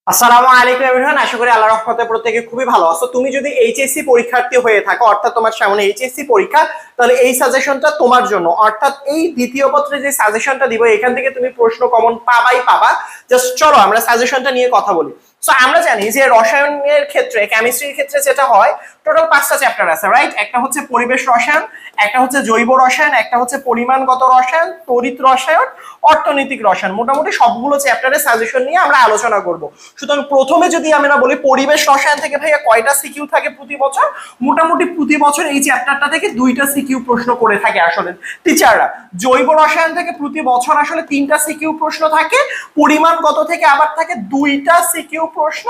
আসসালামু আলাইকুম এভরিওয়ান, আশা করি আল্লাহর রহমতে প্রত্যেকে খুবই ভালো আছো। তুমি যদি এইচএসসি পরীক্ষার্থী হয়ে থাকো, অর্থাৎ তোমার সামনে এইচএসসি পরীক্ষা, তাহলে এই সাজেশনটা তোমার জন্য। অর্থাৎ এই দ্বিতীয় পত্রে যে সাজেশনটা দিব, এখান থেকে তুমি প্রশ্ন কমন পাবাই পাবা। জাস্ট চলো আমরা সাজেশনটা নিয়ে কথা বলি। সো আমরা জানি যে রসায়নের ক্ষেত্রে, কেমিস্ট্রির ক্ষেত্রে যেটা হয়, টোটাল 5টা চ্যাপ্টার আছে, রাইট? একটা হচ্ছে পরিবেশ রসায়ন, একটা হচ্ছে জৈব রসায়ন, একটা হচ্ছে পরিমাণগত রসায়ন, তড়িৎ রসায়ন, অর্থনৈতিক রসায়ন। মোটামুটি সবগুলো চ্যাপ্টারের সাজেশন নিয়ে আমরা আলোচনা করব। সুতরাং প্রথমে যদি আমরা বলি পরিবেশ রসায়ন থেকে ভাইয়া কয়টা সিকিউ থাকে প্রতি বছর? মোটামুটি প্রতি বছর এই চ্যাপ্টারটা থেকে 2টা সিকিউ প্রশ্ন করে থাকে আসলে টিচাররা। জৈব রসায়ন থেকে প্রতি বছর আসলে 3টা সিকিউ প্রশ্ন থাকে, পরিমাণগত থেকে আবার থাকে 2টা সিকিউ প্রশ্ন,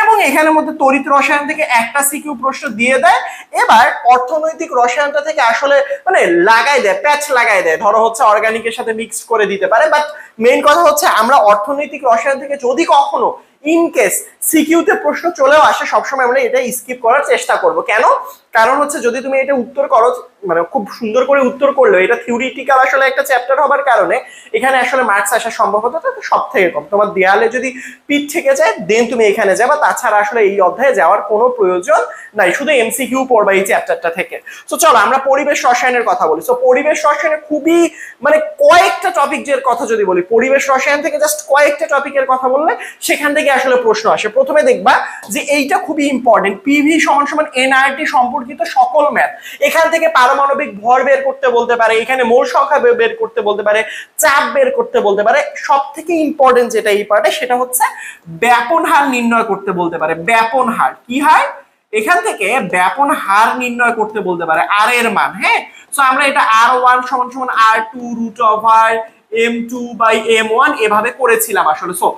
এবং এখানের মধ্যে তড়িৎ রসায়ন থেকে একটা সিকিউ প্রশ্ন দিয়ে দেয়। এবার অর্থনৈতিক রসায়নটা থেকে আসলে মানে লাগাই দেয়, প্যাচ লাগাই দেয়, ধরো হচ্ছে অর্গানিকের সাথে মিক্স করে দিতে পারে। বাট মেইন কথা হচ্ছে আমরা অর্থনৈতিক রসায়ন থেকে যদি কখনো ইন কেস সিকিউতে প্রশ্ন চলেও আসে, সবসময় আমরা এটা স্কিপ করার চেষ্টা করব। কেন? কারণ হচ্ছে যদি তুমি এটা উত্তর করো, মানে খুব সুন্দর করে উত্তর করলেও এটা থিওরিটিক্যাল আসলে একটা চ্যাপ্টার হবার কারণে এখানে আসলে মার্কস আসার সম্ভাবনাটা সব থেকে কম। তোমার দেয়ালে যদি পিঠ থেকে যায় দেন তুমি এখানে যাবা, তাছাড়া আসলে এই অধ্যায়ে যাওয়ার কোনো প্রয়োজন নাই, শুধু এমসিকিউ পড়বা এই চ্যাপ্টারটা থেকে। সো চলো আমরা পরিবেশ রসায়নের কথা বলি। সো পরিবেশ রসায়নের খুবই মানে কয়েকটা টপিকের কথা যদি বলি, পরিবেশ রসায়ন থেকে জাস্ট কয়েকটা টপিকের কথা বললে সেখান থেকে আসলে প্রশ্ন আসে। প্রথমে দেখবা যে এইটা খুবই ইম্পর্টেন্ট, পিভি সমান সমান এনআরটি সম্পর্কিত সকল ম্যাথ। এখান থেকে পারমাণবিক ভর বের করতে বলতে পারে, এখানে মোল সংখ্যা বের করতে বলতে পারে, চাপ বের করতে বলতে পারে। সব থেকে ইম্পর্টেন্ট যেটা এই পার্টে, সেটা হচ্ছে ব্যাপন হার নির্ণয় করতে বলতে পারে। ব্যাপন হার কি হয়? এখান থেকে ব্যাপন হার নির্ণয় করতে বলতে পারে, আর এর মান। হ্যাঁ, সো আমরা এটা r1 সমান সমান r2 root over m2 by m1 এভাবে করেছিলাম আসলে। সো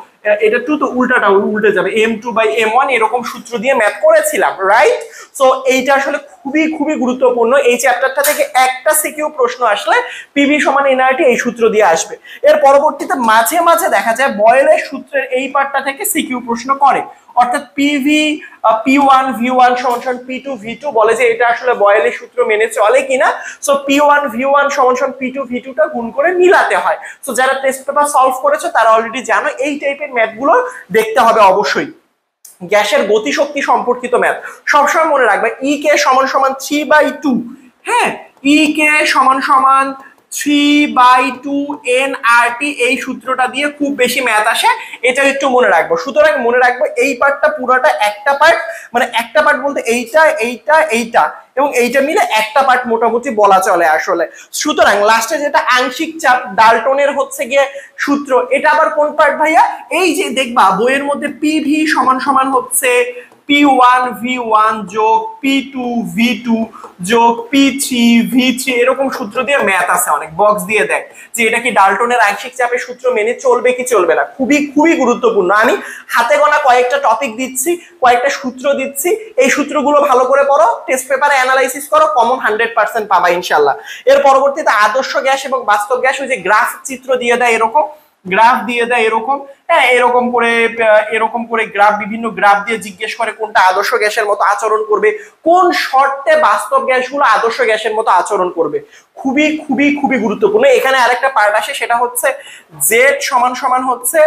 এটা টু তো উল্টাটা উল্টে যাবে, m2 বাই m1 এরকম সূত্র দিয়ে ম্যাথ করেছিলাম, রাইট? সো এইটা আসলে খুবই খুবই গুরুত্বপূর্ণ। এই চ্যাপ্টারটা থেকে একটা সিকিউ প্রশ্ন আসলে পিভি সমান এনআরটি এই সূত্র দিয়ে আসবে। এর পরবর্তীতে মাঝে মাঝে দেখা যায় বয়েলের সূত্রের এই পার্টটা থেকে সিকিউ প্রশ্ন করে, অর্থাৎ পিভি P1 V1 সমান সমান P2 V2 বলে যে এটা আসলে বয়েলের সূত্র মেনে চলে কিনা। সো P1 V1 সমান সমান P2 V2 টা গুণ করে মিলাতে হয়। সো যারা টেস্ট পেপার সলভ করেছো তারা অলরেডি জানো এই টাইপের ম্যাথগুলো দেখতে হবে অবশ্যই। গ্যাসের গতিশক্তি সম্পর্কিত ম্যাথ সবসময় মনে রাখবে, ই কে সমান সমান 3/2। হ্যাঁ, ই কে সমান সমান 3/2 nRT, এই সূত্রটা দিয়ে খুব বেশি ম্যাথ আসে, এটা একটু মনে রাখবো। সুতরাং মনে রাখবো এই পার্টটা পুরোটা একটা পার্ট, মানে একটা পার্ট বলতে এইটা এইটা এইটা এবং এইটা মিলে একটা পার্ট মোটামুটি বলা চলে আসলে। সুতরাং লাস্টে যেটা আংশিক চাপ ডাল্টনের হচ্ছে গিয়ে সূত্র, এটা আবার কোন পার্ট ভাইয়া? এই যে দেখবা বইয়ের মধ্যে পিভি সমান সমান হচ্ছে P1 V1 যোগ P2 V2 যোগ P3 V3, এরকম সূত্র দিয়ে ম্যাথ আছে, অনেক বক্স দিয়ে দেয় যে এটা কি ডাল্টনের আংশিক চাপের সূত্র মেনে চলবে কি চলবে না। খুবই খুবই গুরুত্বপূর্ণ। আমি হাতে গোনা কয়েকটা টপিক দিচ্ছি, কয়েকটা সূত্র দিচ্ছি, এই সূত্রগুলো ভালো করে পড়ো, টেস্ট পেপারে অ্যানালাইসিস করো, কমন 100% পাবা ইনশাআল্লাহ। এর পরবর্তীতে আদর্শ গ্যাস এবং বাস্তব গ্যাস, ওই যে গ্রাফ চিত্র দিয়ে দেয়, এরকম গ্রাফ দিয়ে দেয় এরকম, হ্যাঁ এরকম করে গ্রাফ, বিভিন্ন গ্রাফ দিয়ে জিজ্ঞেস করে কোনটা আদর্শ গ্যাসের মতো আচরণ করবে, কোন শর্তে বাস্তব গ্যাসগুলো আদর্শ গ্যাসের মতো আচরণ করবে। খুবই খুবই খুবই গুরুত্বপূর্ণ। এখানে আরেকটা পার্ট আসে, সেটা হচ্ছে জেড সমান সমান হচ্ছে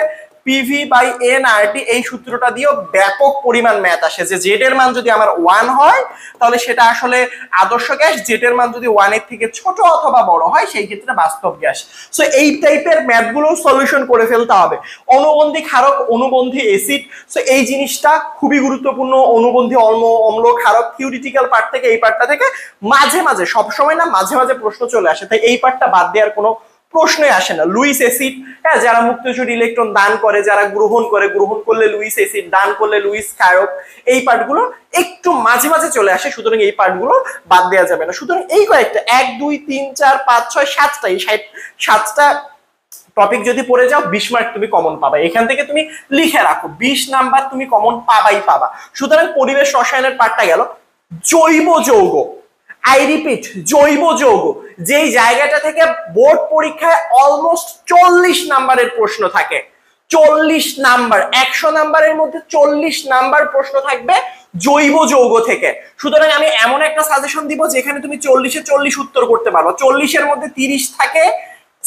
পিভি বাই এনআরটি, এই সূত্রটা দিয়েও ব্যাপক পরিমাণ ম্যাথ আসে যে জেড এর মান যদি আমার 1 হয় তাহলে সেটা আসলে আদর্শ গ্যাস, জেড এর মান যদি 1 এর থেকে ছোট অথবা বড় হয় সেই ক্ষেত্রে বাস্তব গ্যাস। সো এই টাইপের ম্যাথগুলো সলিউশন করে ফেলতে হবে। অনুবন্ধী ক্ষারক, অনুবন্ধী অ্যাসিড, সো এই জিনিসটা খুবই গুরুত্বপূর্ণ। অনুবন্ধী অম্ল ক্ষারক থিওরিটিক্যাল পার্ট থেকে, এই পার্টটা থেকে মাঝে মাঝে, সবসময় না, মাঝে মাঝে প্রশ্ন চলে আসে, তাই এই পার্টটা বাদ দেওয়ার কোনো প্রশ্নই আসে না। লুইস অ্যাসিড, হ্যাঁ, যারা মুক্তচুর ইলেকট্রন দান করে, যারা গ্রহণ করে, গ্রহণ করলে লুইস অ্যাসিড, দান করলে লুইস ক্ষারক, এই পার্টগুলো একটু মাঝে মাঝে চলে আসে, সুতরাং এই পার্টগুলো বাদ দেওয়া যাবে না। সুতরাং এই কয়েকটা 1 2 3 4 5 6 7টা, এই 7টা টপিক যদি পড়ে যাও 20 মার্ক তুমি কমন পাবা। এখান থেকে তুমি লিখে রাখো 20 নাম্বার তুমি কমন পাবাই পাবা। সুতরাং পরিবেশ রসায়নের পার্টটা গেল। জৈব যৌগ, আই রিপিট, জৈব যৌগ, যেই জায়গাটা থেকে বোর্ড পরীক্ষায় অলমোস্ট 40 নাম্বারের প্রশ্ন থাকে। 40 নাম্বার, 100 নাম্বারের মধ্যে 40 নাম্বার প্রশ্ন থাকবে জৈব যৌগ থেকে। সুতরাং আমি এমন একটা সাজেশন দিব যেখানে তুমি 40-এ 40 উত্তর করতে পারো। 40-এর মধ্যে 30 থাকে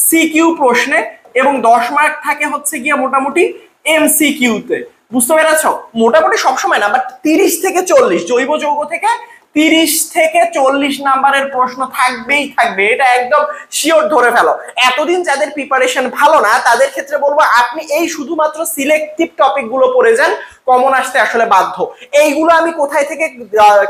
সিকিউ প্রশ্নে এবং 10 মার্ক থাকে হচ্ছে গিয়ে মোটামুটি এমসিকিউতে। বুঝতে পেরেছো? মোটামুটি সবসময় না, বাট 30 থেকে 40 জৈব যৌগ থেকে 30 থেকে 40 নাম্বারের প্রশ্ন থাকবেই থাকবে, এটা একদম শিওর ধরে ফেলো। এতদিন যাদের প্রিপারেশন ভালো না তাদের ক্ষেত্রে বলবো আপনি এই শুধুমাত্র সিলেক্টিভ টপিক গুলো পড়ে যান, কমন আসতে আসলে বাধ্য। এইগুলো আমি কোথায় থেকে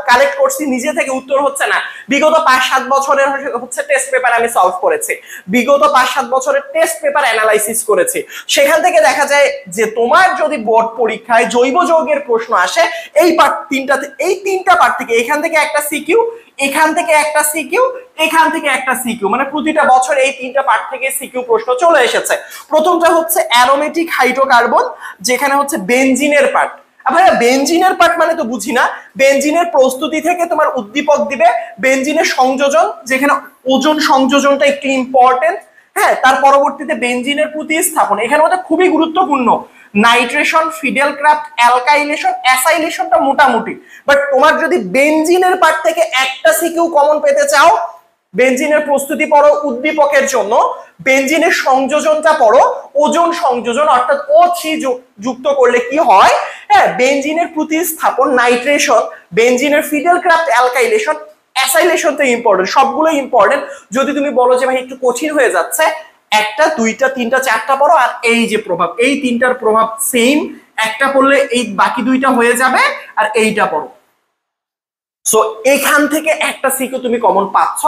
কালেক্ট করছি, নিজে থেকে উত্তর হচ্ছে না, বিগত 5-7 বছরের হচ্ছে টেস্ট পেপার আমি সলভ করেছি, বিগত 5-7 বছরের টেস্ট পেপার অ্যানালাইসিস করেছি। সেখান থেকে দেখা যায় যে তোমার যদি বোর্ড পরীক্ষায় জৈব যৌগের প্রশ্ন আসে এই পার্ট তিনটাতে, এই তিনটা পার্ট থেকে, এখান থেকে একটা সিকিউ, এখান থেকে একটা সিকিউ, এখান থেকে একটা সিকিউ, মানে প্রতিটা বছর এই তিনটা পার্ট থেকে সিকিউ প্রশ্ন চলে এসেছে। প্রথমটা হচ্ছে অ্যারোমেটিক হাইড্রোকার্বন, যেখানে হচ্ছে বেনজিনের পার্ট। ভাইয়া বেনজিনের পার্ট মানে তো বুঝি না, বেনজিনের প্রস্তুতি থেকে তোমার উদ্দীপক দিবে, বেনজিনের সংযোজন, যেখানে ওজন সংযোজনটা একটু ইম্পর্টেন্ট। হ্যাঁ, তার পরবর্তীতে বেনজিনের প্রতিস্থাপন, এখানে মধ্যে খুবই গুরুত্বপূর্ণ, নাইট্রেশন, ফিডেল ক্রাফট, অ্যালকাইলেশন, অ্যাসাইলেশনটা মোটামুটি। বাট তোমার যদি বেনজিনের পার্ট থেকে একটা সিকিউ কমন পেতে চাও, বেনজিনের প্রস্তুতি পড়ো উদ্দীপকের জন্য, বেনজিনের সংযোজনটা পড়ো, ওজন সংযোজন অর্থাৎ O3 যুক্ত করলে কি হয়, হ্যাঁ, বেনজিনের প্রতিস্থাপন, নাইট্রেশন, বেনজিনের ফিডেল ক্রাফট, অ্যালকাইলেশন, অ্যাসাইলেশন তো ইম্পর্টেন্ট, সবগুলো ইম্পর্টেন্ট। যদি তুমি বলো যে ভাই একটু কঠিন হয়ে যাচ্ছে, একটা, দুইটা, তিনটা, চারটা পড়ো, আর এই যে প্রভাব, এই তিনটার প্রভাব সেম, একটা পড়লে এই বাকি দুইটা হয়ে যাবে, আর এইটা পড়ো। সো এখান থেকে একটা সিকিউ তুমি কমন পাচ্ছ,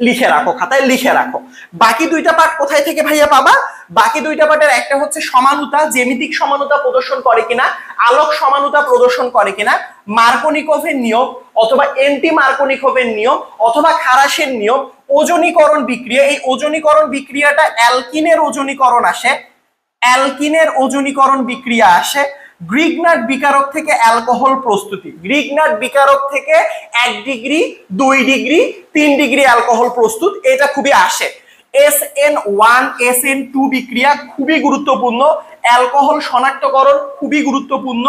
লিখে রাখো, খাতায় লিখে রাখো। বাকি দুইটা পার্ট কোথায় থেকে ভাইয়া পাবা? বাকি দুইটা পার্টের একটা হচ্ছে সমানুতা, জ্যামিতিক সমানুতা প্রদর্শন করে কিনা, আলোক সমানুতা প্রদর্শন করে কিনা, মার্কোনিকোভের নিয়ম অথবা এন্টি মার্কোনিকোভের নিয়ম অথবা খারাসের নিয়ম, ওজনীকরণ বিক্রিয়া, এই ওজনীকরণ বিক্রিয়াটা অ্যালকিনের ওজনীকরণ আসে, অ্যালকিনের ওজনীকরণ বিক্রিয়া আসে, গ্রিগনাট বিকারক থেকে অ্যালকোহল প্রস্তুতি, গ্রিগনাট বিকারক থেকে 1 ডিগ্রি, 2 ডিগ্রি, 3 ডিগ্রি অ্যালকোহল প্রস্তুত, এটা খুবই আসে। SN1 SN2 বিক্রিয়া খুবই গুরুত্বপূর্ণ, অ্যালকোহল শনাক্তকরণ খুবই গুরুত্বপূর্ণ।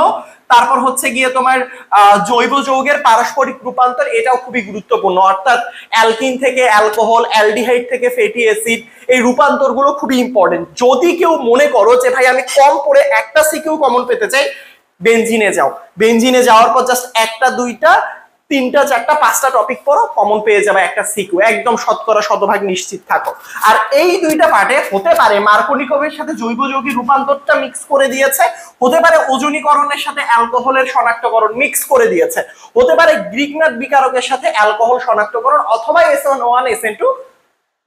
তারপর হচ্ছে গিয়ে তোমার জৈব যৌগের পারস্পরিক রূপান্তর, এটাও খুবই গুরুত্বপূর্ণ, অর্থাৎ অ্যালকিন থেকে অ্যালকোহল, অ্যালডিহাইড থেকে ফ্যাটি অ্যাসিড, এই রূপান্তরগুলো খুবই ইম্পর্টেন্ট। যদি কেউ মনে করো যে ভাই আমি কম পড়ে একটা সিকিউ কমন পেতে চাই, বেনজিনে যাও, বেনজিনে যাওয়ার পর জাস্ট একটা, দুইটা, তিনটা, চারটা, পাঁচটা টপিক পড়ো, কমন পেয়ে যাবে একটা সিকিউ, একদম শতকরা শতভাগ নিশ্চিত থাকো। আর এই দুইটা পার্টে হতে পারে মার্কোনিকোভের সাথে জৈব যৌগিক রূপান্তরটা মিক্স করে দিয়েছে, হতে পারে ওজনীকরণের সাথে অ্যালকোহলের শনাক্তকরণ মিক্স করে দিয়েছে, হতে পারে গ্রিগনাট বিকারকের সাথে অ্যালকোহল শনাক্তকরণ অথবা SN1 SN2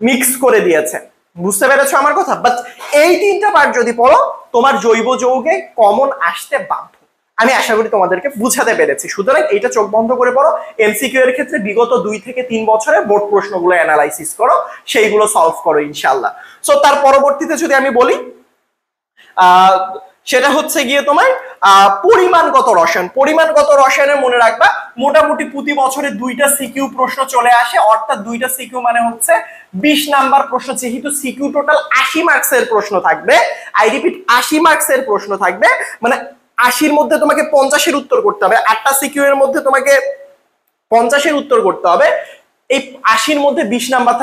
মিক্স করে দিয়েছে। বুঝতে পেরেছো আমার কথা? বাট এই তিনটা পার্ট যদি পড়ো তোমার জৈব যৌগে কমন আসতে বাধ্য। আমি আশা করি তোমাদেরকে বুঝাতে পেরেছি। সুতরাং এইটা চোখ বন্ধ করে পড়ো, এমসিকিউ এর ক্ষেত্রে বিগত 2 থেকে 3 বছরের বোর্ড প্রশ্নগুলো অ্যানালাইসিস করো, সেইগুলো সলভ করো ইনশাআল্লাহ। সো তার পরবর্তীতে যদি আমি বলি সেটা হচ্ছে গিয়ে তোমার পরিমাণগত রসায়ন। পরিমাণগত রসায়নে মনে রাখবা মোটামুটি প্রতি বছরে 2টা সিকিউ প্রশ্ন চলে আসে, অর্থাৎ 2টা সিকিউ মানে হচ্ছে 20 নাম্বার প্রশ্ন। যেহেতু সিকিউ টোটাল 80 মার্কসের প্রশ্ন থাকবে, আই রিপিট 80 মার্কসের প্রশ্ন থাকবে, মানে 80-র মধ্যে তোমাকে 50-এর উত্তর করতে হবে, 8টা সিকিউ এর মধ্যে তোমাকে 50-এর উত্তর করতে হবে, এই 80-র মধ্যে 20 নাম্বার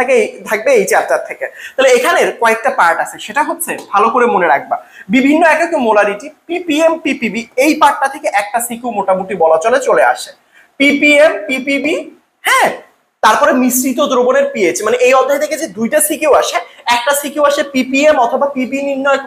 থাকবে এই চ্যাপ্টার থেকে। তাহলে এখানের কয়েকটা পার্ট আছে, সেটা হচ্ছে ভালো করে মনে রাখবা বিভিন্ন এককে মোলারিটি, পিপিএম, পিপিবি, এই পার্টটা থেকে একটা সিকিউ মোটামুটি বলা চলে আসে, পিপিএম, পিপিবি, হ্যাঁ। তারপরে মিশ্রিত দ্রবণের পিএইচ, মানে এই অধ্যায় থেকে যে 2টা সিকিউ আসে, একটা সিকিউ আসে পিপিএম অথবা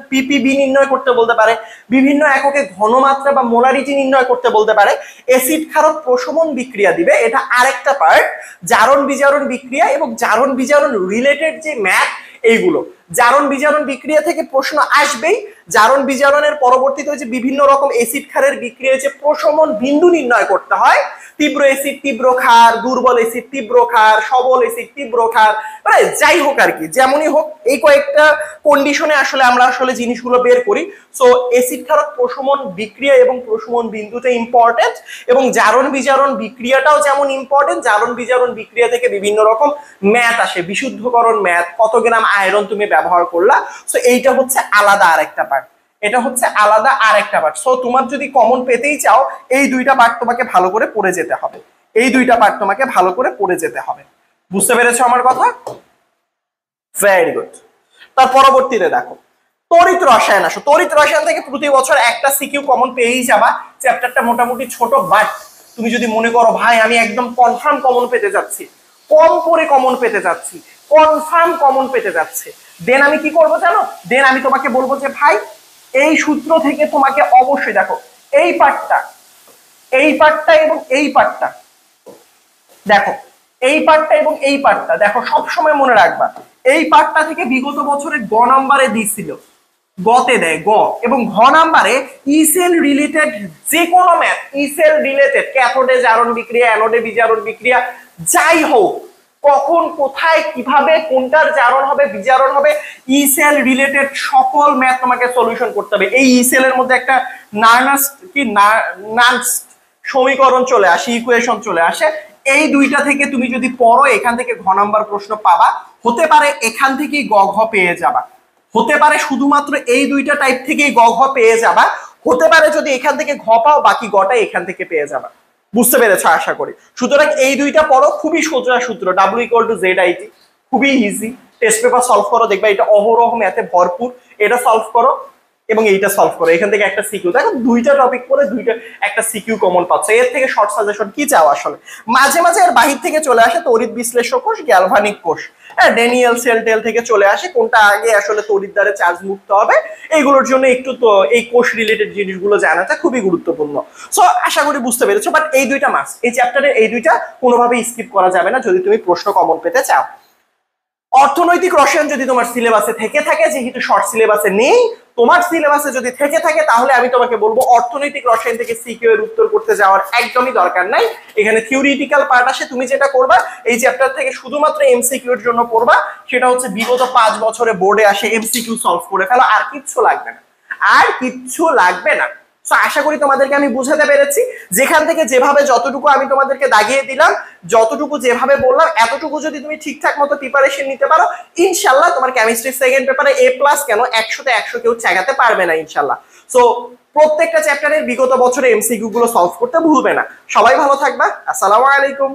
পিপিবি নির্ণয় করতে বলতে পারে, বিভিন্ন এককে ঘনমাত্রা বা মোলারিটি নির্ণয় করতে বলতে পারে, অ্যাসিড ক্ষারক প্রশমন বিক্রিয়া দিবে, এটা আরেকটা পার্ট, জারণ বিজারণ বিক্রিয়া এবং জারণ বিজারণ রিলেটেড যে ম্যাথ, এইগুলো জারণ বিজারণ বিক্রিয়া থেকে প্রশ্ন আসবেই। জারণ বিজারণের পরবর্তীতে যে বিভিন্ন রকম অ্যাসিড ক্ষারের বিক্রিয়ায় যে প্রশমন বিন্দু নির্ণয় করতে হয়, তীব্র অ্যাসিড তীব্র ক্ষার, দুর্বল অ্যাসিড তীব্র ক্ষার, সবল অ্যাসিড তীব্র ক্ষার, মানে যাই হোক আর কি, যেমনই হোক এই কয়েকটা কন্ডিশনে আসলে আমরা জিনিসগুলো বের করি। সো অ্যাসিড ক্ষারক প্রশমন বিক্রিয়া এবং প্রশমন বিন্দুটা ইম্পর্টেন্ট, এবং জারণ বিজারণ বিক্রিয়াটাও যেমন ইম্পর্টেন্ট। জারণ বিজারণ বিক্রিয়া থেকে বিভিন্ন রকম ম্যাথ আসে, বিশুদ্ধকরণ ম্যাথ, কত গ্রাম আয়রন তুমি ব্যবহার করলা। সো এইটা হচ্ছে আলাদা আরেকটা পার্ট, এটা হচ্ছে আলাদা আরেকটা পার্ট। সো তোমার যদি কমন পেতেই চাও এই 2টা পার্ট তোমাকে ভালো করে পড়ে যেতে হবে, এই 2টা পার্ট তোমাকে ভালো করে পড়ে যেতে হবে। বুঝতে পেরেছো আমার কথা? Very good. তার পরবর্তীতে দেখো তড়িৎ রসায়ন আসো, তড়িৎ রসায়ন থেকে প্রতি বছর একটা সিকিউ কমন পেয়েই যাবা। চ্যাপ্টারটা মোটামুটি ছোট, বাট তুমি যদি মনে করো ভাই আমি একদম কনফার্ম কমন পেতে যাচ্ছি, কম করে কমন পেতে যাচ্ছি, কনফার্ম কমন পেতে যাচ্ছে, দেন আমি কি করবো জানো, দেন আমি তোমাকে বলবো যে ভাই এই সূত্র থেকে তোমাকে অবশ্যই দেখো এই পার্টটা, এই পার্টটা এবং এই পার্টটা দেখো, এই পার্টটা এবং এই পার্টটা দেখো, সব সময় মনে রাখবা এই পার্টটা থেকে বিগত বছরে গ নাম্বারে দিছিল, গতে দেয় গ, এবং ঘ নাম্বারে ইসেল রিলেটেড যে কোনো ম্যাথ, ইসেল রিলেটেড ক্যাথোডে জারণ বিক্রিয়া, অ্যানোডে বিজারণ বিক্রিয়া যাই হোক, কখন কোথায় কিভাবে কোনটার জারণ হবে বিজারণ হবে, ইসেল রিলেটেড সকল ম্যাথ তোমাকে সলিউশন করতে হবে। এই ইসেল এর মধ্যে একটা নার্নাস্ট সমীকরণ চলে আসে, ইকুয়েশন চলে আসে, এই দুইটা থেকে তুমি যদি পড়ো এখান থেকে ঘ নাম্বার প্রশ্ন পাবা, হতে পারে এখান থেকেই গ ঘ পেয়ে যাবা, হতে পারে শুধুমাত্র এই দুইটা টাইপ থেকেই গ ঘ পেয়ে যাবা, হতে পারে যদি এখান থেকে ঘ পাও বাকি গটা এখান থেকে পেয়ে যাবা। বুঝতে পেরেছো আশা করি। সুতরাং এই দুইটা পড়ো, খুবই সোজা সূত্র, W=ZIT, খুবই ইজি। টেস্ট পেপার সলভ করো, দেখবা এটা অহরহ ম্যাথে ভরপুর, এটা সলভ করো এবং এইটা সলভ করো, এখান থেকে একটা সিকিউ, দেখো দুইটা টপিক পড়ে দুইটা একটা সিকিউ কমন পাচ্ছ, এর থেকে শর্ট সাজেশন কি চাও আসলে। মাঝে মাঝে এর বাহির থেকে চলে আসে তড়িৎ বিশ্লেষক কোষ, গ্যালভানিক কোষ, হ্যাঁ ড্যানিয়েল সেল টেল থেকে চলে আসে, কোনটা আগে আসলে তড়িৎ দ্বারে চার্জ মুক্ত হবে, এইগুলোর জন্য একটু তো এই কোষ রিলেটেড জিনিসগুলো জানাটা খুবই গুরুত্বপূর্ণ। সো আশা করি বুঝতে পেরেছো, বাট এই দুইটা মাস, এই চ্যাপ্টারে এই দুইটা কোনোভাবেই স্কিপ করা যাবে না যদি তুমি প্রশ্ন কমন পেতে চাও। অর্থনৈতিক রসায়ন যদি তোমার সিলেবাসে থেকে থাকে, যেহেতু শর্ট সিলেবাসে নেই, তোমার সিলেবাসে যদি থেকে থাকে তাহলে আমি তোমাকে বলবো অর্থনৈতিক রসায়ন থেকে সিকিউ এর উত্তর করতে যাওয়ার একদমই দরকার নাই। এখানে থিওরিটিক্যাল পার্ট আসে, তুমি যেটা করবা এই চ্যাপ্টার থেকে শুধুমাত্র এমসিকিউ এর জন্য পড়বা, সেটা হচ্ছে বিগত 5 বছরে বোর্ডে আসে এমসিকিউ সলভ করে ফেলো, আর কিচ্ছু লাগবে না, আর কিচ্ছু লাগবে না। সো আশা করি তোমাদেরকে আমি বুঝাতে পেরেছি, যেখান থেকে যেভাবে যতটুকু আমি তোমাদেরকে দাগিয়ে দিলাম, যতটুকু যেভাবে বললাম, এতটুকু যদি তুমি ঠিকঠাক মতো প্রিপারেশন নিতে পারো, ইনশাআল্লাহ তোমার কেমিস্ট্রি সেকেন্ড পেপারে A+ কেন 100-তে 100 কেউ ঠেকাতে পারবে না ইনশাআল্লাহ। সো প্রত্যেকটা চ্যাপ্টারের বিগত বছরে এমসিকিউ গুলো সলভ করতে ভুলবে না। সবাই ভালো থাকবা, আসসালামু আলাইকুম।